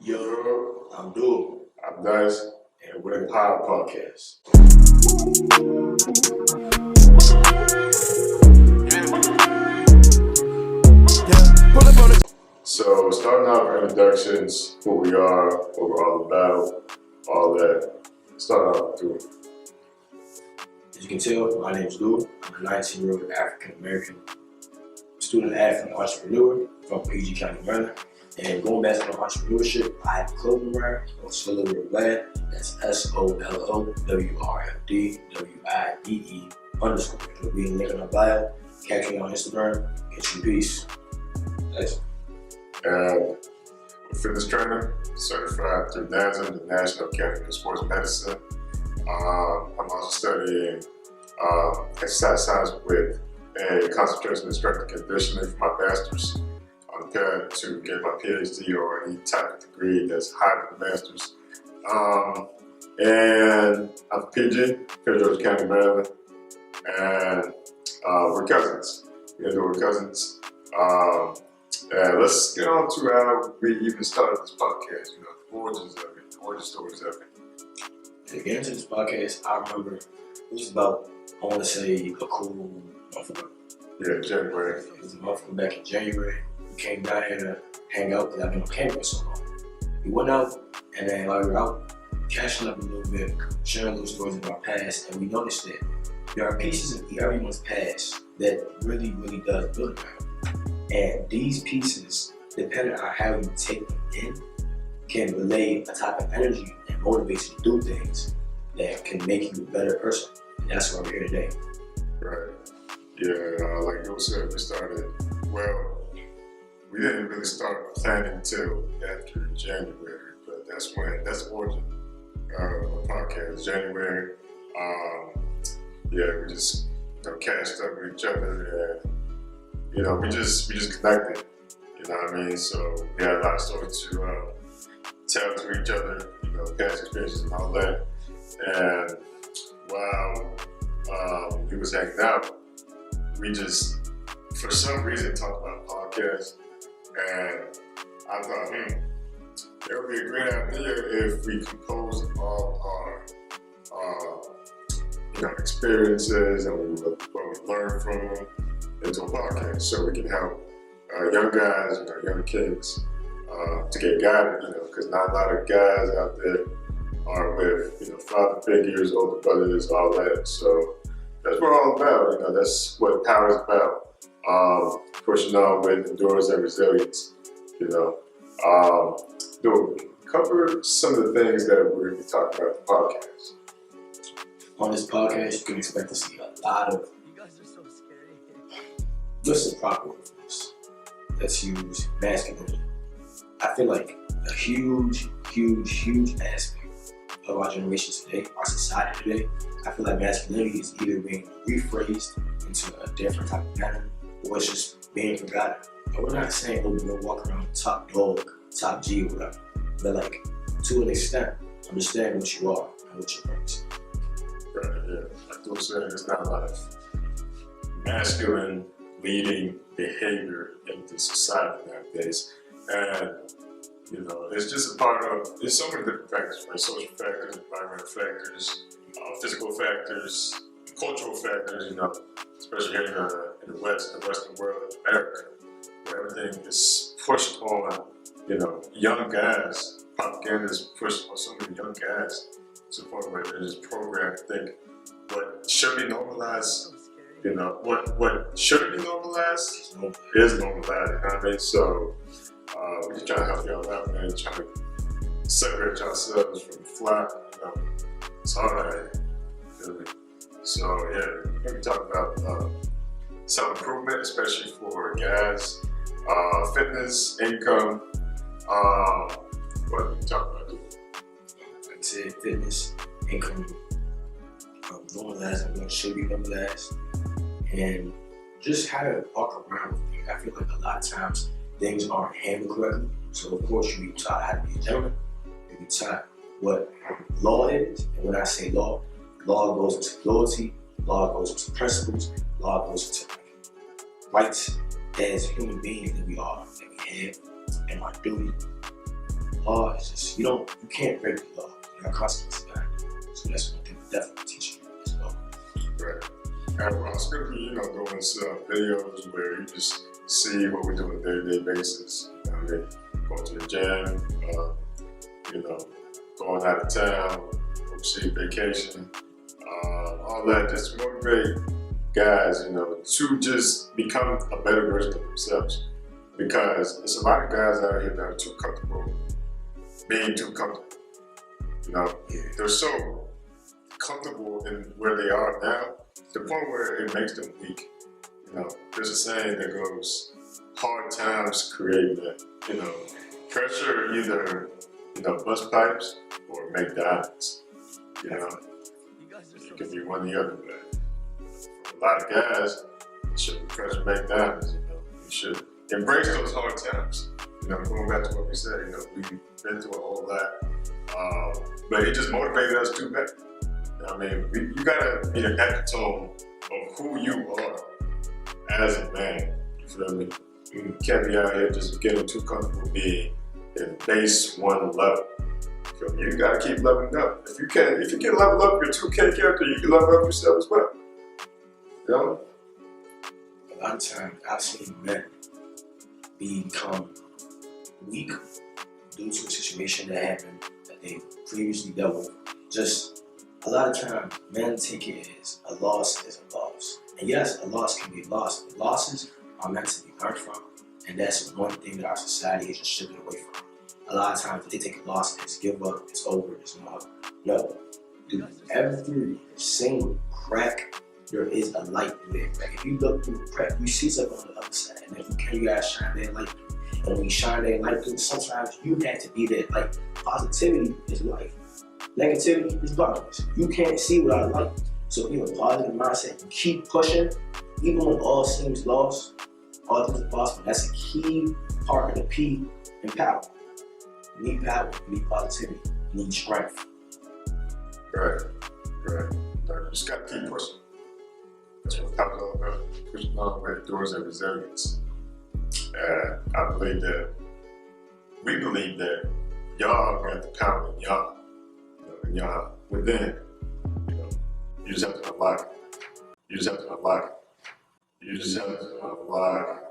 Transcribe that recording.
Yo, I'm Dual. I'm Dais, And we're the Power Podcast. So starting off our introductions, who we are, what we're all about, all that. Start off with As you can tell, my name is Dual. I'm a 19-year-old African-American student athlete entrepreneur from PG County, Maryland. And going back to my entrepreneurship, I have a clothing brand called Solo Worldwide. That's SOLOWWIDE_. It'll be in the link in my bio. Catch me on Instagram. Get you peace. Thanks. and a fitness trainer, certified through NASM, the National Academy of Sports Medicine. I'm also studying exercise science with a concentration in strength and conditioning for my master's. On the path to get my PhD or any type of degree that's higher than the master's. And I'm PG, Prince George County, Maryland, and we're cousins. We're cousins. And let's get on to how we even started this podcast, the origins of it, the origin stories of it. To get into this podcast, I remember it was about, I want to say, a cool month ago. Yeah, January. It was a month ago back in January. We came down here to hang out because I've been on campus so long. We went out, and then while we were out, catching up a little bit, sharing little stories of our past, and we noticed that there are pieces of everyone's past that really, really does build around. And these pieces, depending on how you take them in, can relay a type of energy and motivate you to do things that can make you a better person. And that's why we're here today. Right. Yeah, like Bill said, we didn't really start planning until after January, but that's the origin of the podcast, January. We just catched up with each other and we just connected, you know what I mean? So we had a lot of stories to tell to each other, past experiences and all that. And while we was hanging out, we just, for some reason, talked about podcasts. And I thought, it would be a great idea if we composed all our experiences and what we learned from them into a podcast, so we can help young guys, young kids to get guided, because not a lot of guys out there are with father figures, older brothers, all that. So that's what we're all about. That's what power is about. Pushing on with endurance and resilience, cover some of the things that we're going to be talking about in the podcast. On this podcast, you can expect to see a lot of, you guys are so scary. What's the proper word for this? Let's use masculinity. I feel like a huge aspect of our generation today, our society today, I feel like masculinity is either being rephrased into a different type of manner, or it's just being forgotten. And we're not saying, we're gonna walk around top dog, top G or whatever, but to an extent, understand what you are and what you represent. Right, yeah. Like Bill said, there's not a lot of masculine leading behavior in the society nowadays. And, it's just a part of, there's so many different factors, right? Social factors, environmental factors, physical factors, cultural factors, especially here in the West, the Western world, America, where everything is pushed on, young guys. Propaganda is pushed on so many young guys to the point where they're just programmed to think what should be normalized, what shouldn't be normalized is normalized, you know what I mean? So we're just trying to help y'all out, man, trying to separate ourselves from the flock, it's hard, really. So yeah, we're going to talk about self-improvement, especially for guys, fitness, income, what are we talking about? Like I said, fitness, income, normalizing what should be normalized, and just how to walk around with things. I feel like a lot of times things aren't handled correctly. So of course you be taught how to be a gentleman, you be taught what law is, and when I say law goes into loyalty, law goes into principles, law goes into rights as human beings that we are, that we have, and our duty law is just, you can't break the law. There are consequences behind it. So that's one thing we definitely teach you as well. Right. And well, it's good for, doing some videos where you just see what we do on a day-to-day basis. Going to the gym, going out of town, overseas vacation, all that, just motivate guys, to just become a better version of themselves. Because there's a lot of guys out here that are too comfortable being too comfortable. They're so comfortable in where they are now, to the point where it makes them weak. There's a saying that goes, hard times create that, pressure either, bust pipes or make diamonds. It can be one or the other, but for a lot of guys, it shouldn't pressure make diamonds, You should embrace those hard times. Going back to what we said, we've been through all that, but it just motivated us to better. You gotta be an epitome of who you are as a man. You feel me? You can't be out here just getting too comfortable being in base 1 level. You feel me? You gotta keep leveling up. If you can level up your 2K character, you can level up yourself as well. A lot of times I've seen men become weak due to a situation that happened that they previously dealt with. Just a lot of times men take it as a loss is a loss. And yes, a loss can be a loss, but losses are meant to be learned from. And that's one thing that our society is just stripping away from. A lot of times they take a loss as give up, it's over, it's not. No. Through every single crack, there is a light there. Like if you look through the crack, you see something on the other side. And if you guys shine that light through. And when you shine that light through, sometimes you have to be that light. Positivity is light. Negativity is darkness. You can't see without light. So if you have a positive mindset, you keep pushing, even when all seems lost, all things are possible. That's a key part of the P in power. You need power, you need positivity, you need strength. Right. You just gotta keep pushing. That's what I'm talking about, pushing on with doors of resilience. And we believe that y'all got the power in y'all, y'all within. You just have to unlock it. You just have to unlock it.